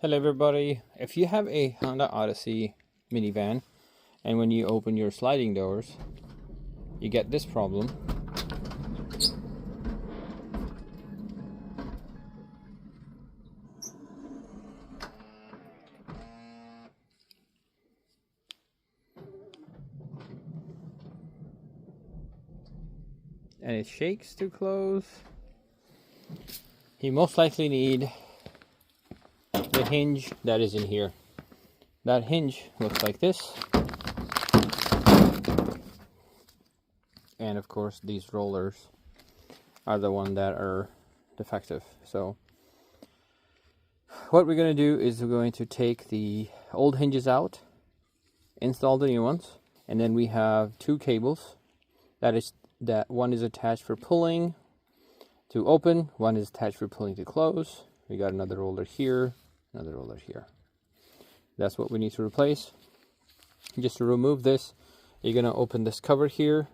Hello everybody, if you have a Honda Odyssey minivan and when you open your sliding doors you get this problem. And it shakes to close. You most likely need the hinge that is in here. That hinge looks like this. And of course these rollers are the ones that are defective. So what we're going to do is we're going to take the old hinges out, install the new ones, and then we have two cables. That one is attached for pulling to open, one is attached for pulling to close. We got another roller here, another roller here. That's what we need to replace. Just to remove this, you're going to open this cover here,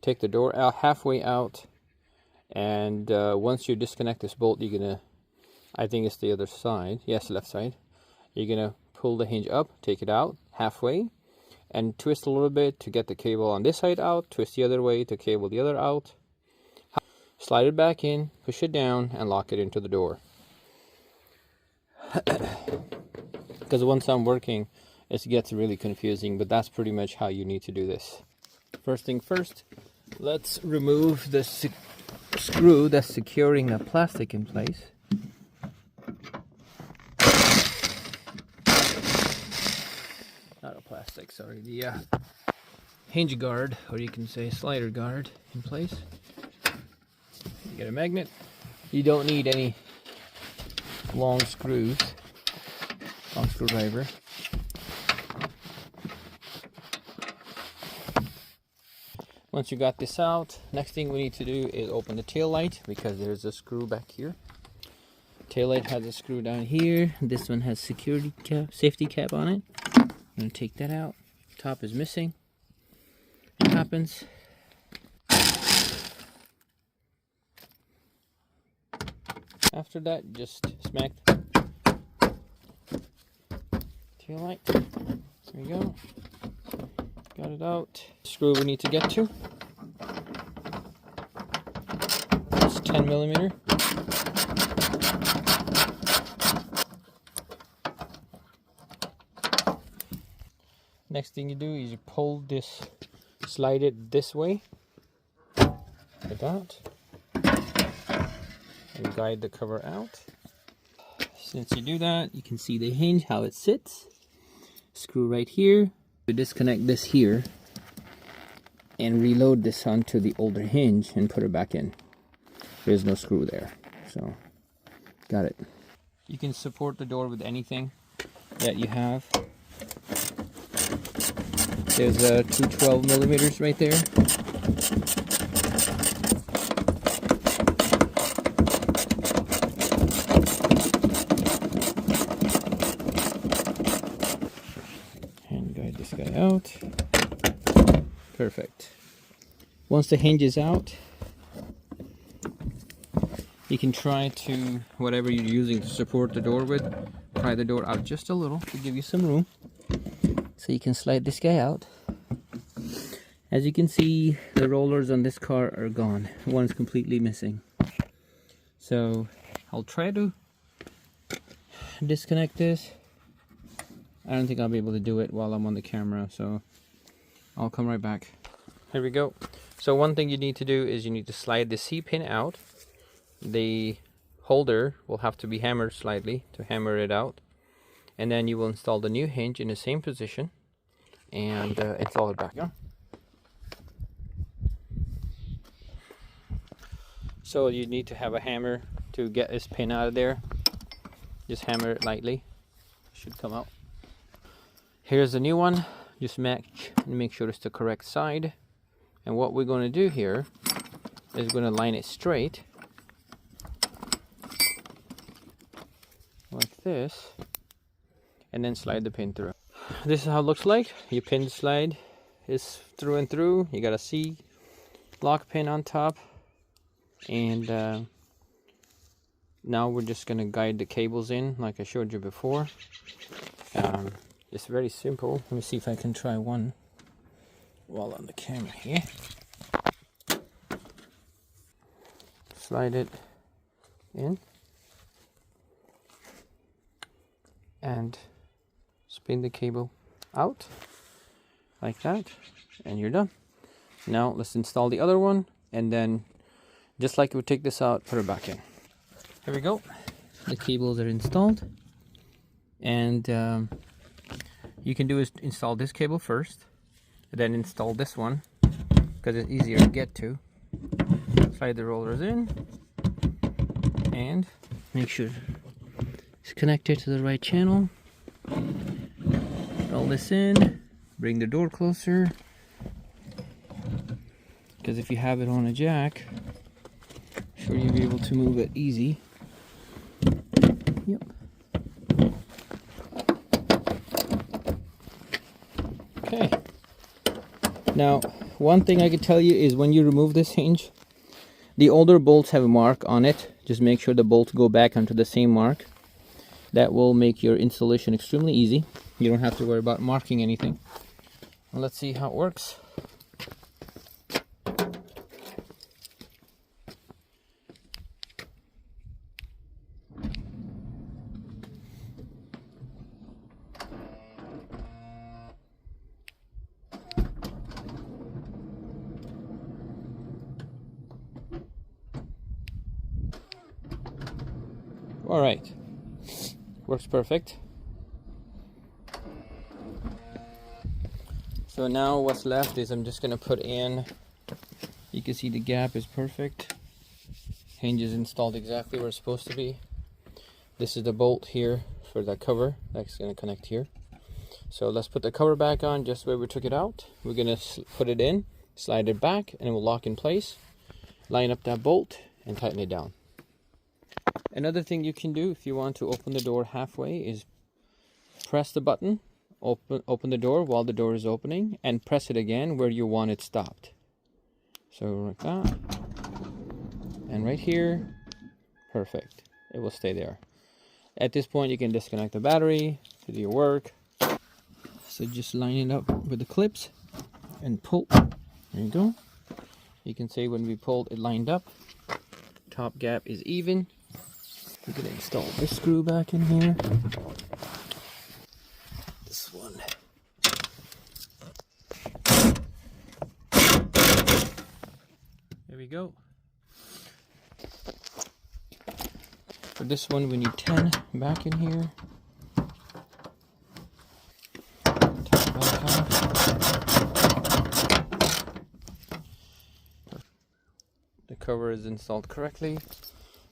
take the door out halfway out, and once you disconnect this bolt, you're going to, I think it's the other side, yes, left side, you're going to pull the hinge up, take it out halfway, and twist a little bit to get the cable on this side out, twist the other way to cable the other out, slide it back in, push it down, and lock it into the door. Because once I'm working, it gets really confusing, but that's pretty much how you need to do this. First thing first, let's remove the screw that's securing the plastic in place. Not a plastic, sorry, the hinge guard, or you can say slider guard, in place. You get a magnet. You don't need any long screws, long screwdriver. Once you got this out, next thing we need to do is open the tail light, because there's a screw back here. Tail light has a screw down here. This one has security cap, safety cap on it. I'm going to take that out. Top is missing. It happens. After that, just smack tail light. There we go. Got it out. Screw we need to get to. It's 10 millimeter. Next thing you do is you pull this, slide it this way, like that, and guide the cover out. Since you do that, you can see the hinge, how it sits. Screw right here. You disconnect this here and reload this onto the older hinge and put it back in. There's no screw there, so got it. You can support the door with anything that you have. There's 212 millimeters right there. And guide this guy out. Perfect. Once the hinge is out, you can try to, whatever you're using to support the door with, pry the door out just a little to give you some room. So you can slide this guy out. As you can see, the rollers on this car are gone. One's completely missing. So I'll try to disconnect this. I don't think I'll be able to do it while I'm on the camera, so I'll come right back. Here we go. So one thing you need to do is you need to slide the C-pin out. The holder will have to be hammered slightly to hammer it out. And then you will install the new hinge in the same position and install it back on. So you need to have a hammer to get this pin out of there. Just hammer it lightly. It should come out. Here's the new one. Just make sure it's the correct side. And what we're going to do here is going to line it straight like this, and then slide the pin through. This is how it looks like. Your pin slide is through and through. You got a C lock pin on top, and Now we're just going to guide the cables in like I showed you before. It's very simple. Let me see if I can try one while on the camera here. Slide it in and spin the cable out like that, and you're done. Now let's install the other one, and then just like we take this out, put it back in. Here we go. The cables are installed, and you can do is install this cable first, and then install this one because it's easier to get to. Slide the rollers in and make sure it's connected to the right channel. Roll this in, bring the door closer, because if you have it on a jack, I'm sure you'll be able to move it easy. Yep. Okay. Now, one thing I can tell you is when you remove this hinge, the older bolts have a mark on it. Just make sure the bolts go back onto the same mark. That will make your installation extremely easy. You don't have to worry about marking anything. Well, let's see how it works. All right, works perfect. So now what's left is I'm just going to put in, you can see the gap is perfect. Hinge is installed exactly where it's supposed to be. This is the bolt here for the cover that's going to connect here. So let's put the cover back on just where we took it out. We're going to put it in, slide it back, and it will lock in place. Line up that bolt and tighten it down. Another thing you can do if you want to open the door halfway is press the button, open the door while the door is opening, and press it again where you want it stopped. So like that, and right here, perfect. It will stay there. At this point you can disconnect the battery to do your work. So just line it up with the clips and pull. There you go. You can see when we pulled it lined up. Top gap is even. We're going to install this screw back in here. This one. There we go. For this one we need 10 back in here. Top back on. The cover is installed correctly.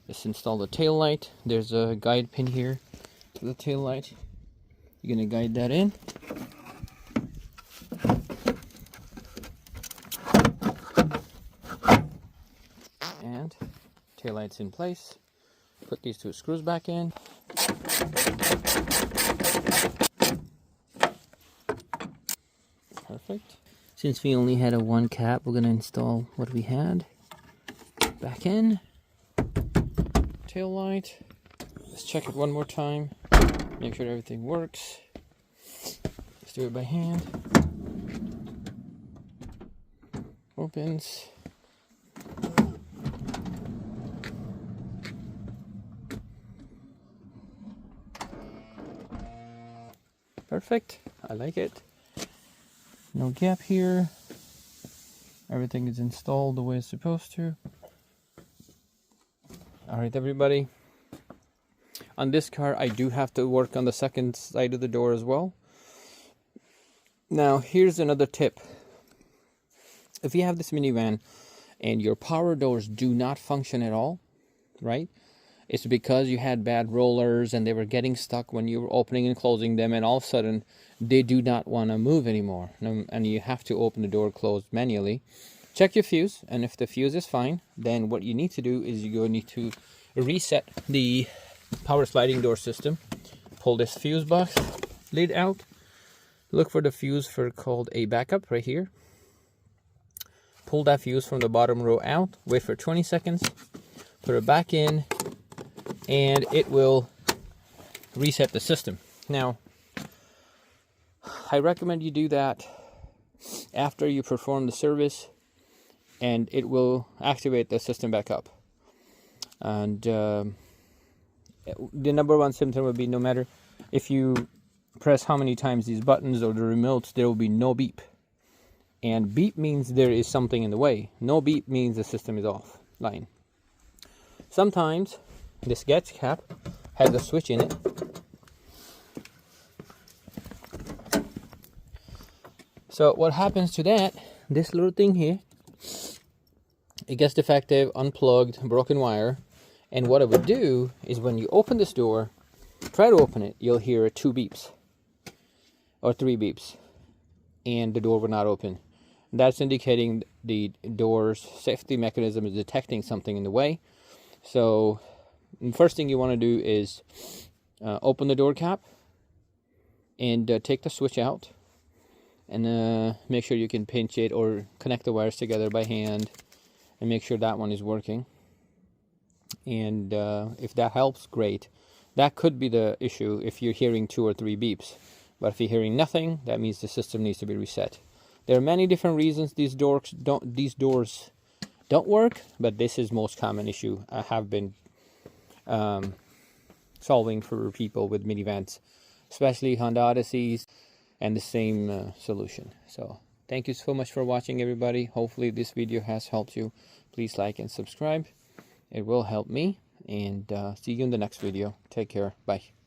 Let's install the tail light. There's a guide pin here to the tail light. You're going to guide that in. And tail light's in place. Put these two screws back in. Perfect. Since we only had a one cap, we're going to install what we had back in. Tail light. Let's check it one more time. Make sure everything works. Let's do it by hand. Opens. Perfect. I like it. No gap here. Everything is installed the way it's supposed to. Alright everybody, on this car I do have to work on the second side of the door as well. Now here's another tip. If you have this minivan and your power doors do not function at all, right? It's because you had bad rollers and they were getting stuck when you were opening and closing them, and all of a sudden they do not want to move anymore, and you have to open the door closed manually. Check your fuse, and if the fuse is fine, then what you need to do is you need to reset the power sliding door system. Pull this fuse box lid out. Look for the fuse for called a backup right here. Pull that fuse from the bottom row out. Wait for 20 seconds. Put it back in. and it will reset the system. Now, I recommend you do that after you perform the service, and it will activate the system back up. And the number one symptom would be, no matter if you press how many times these buttons or the remotes, there will be no beep. And beep means there is something in the way. No beep means the system is offline. Sometimes this gas cap has a switch in it. So what happens to that, this little thing here, it gets defective, unplugged, broken wire. And what it would do is, when you open this door, try to open it, you'll hear 2 beeps or 3 beeps, and the door will not open. That's indicating the door's safety mechanism is detecting something in the way. So the first thing you want to do is open the door cap and take the switch out, and make sure you can pinch it or connect the wires together by hand and make sure that one is working. And if that helps, great. That could be the issue if you're hearing 2 or 3 beeps. But if you're hearing nothing, that means the system needs to be reset. There are many different reasons these doors don't work, but this is most common issue I have been solving for people with minivans, especially Honda Odysseys, and the same solution. So thank you so much for watching, everybody. Hopefully this video has helped you. Please like and subscribe. It will help me, and see you in the next video. Take care. Bye.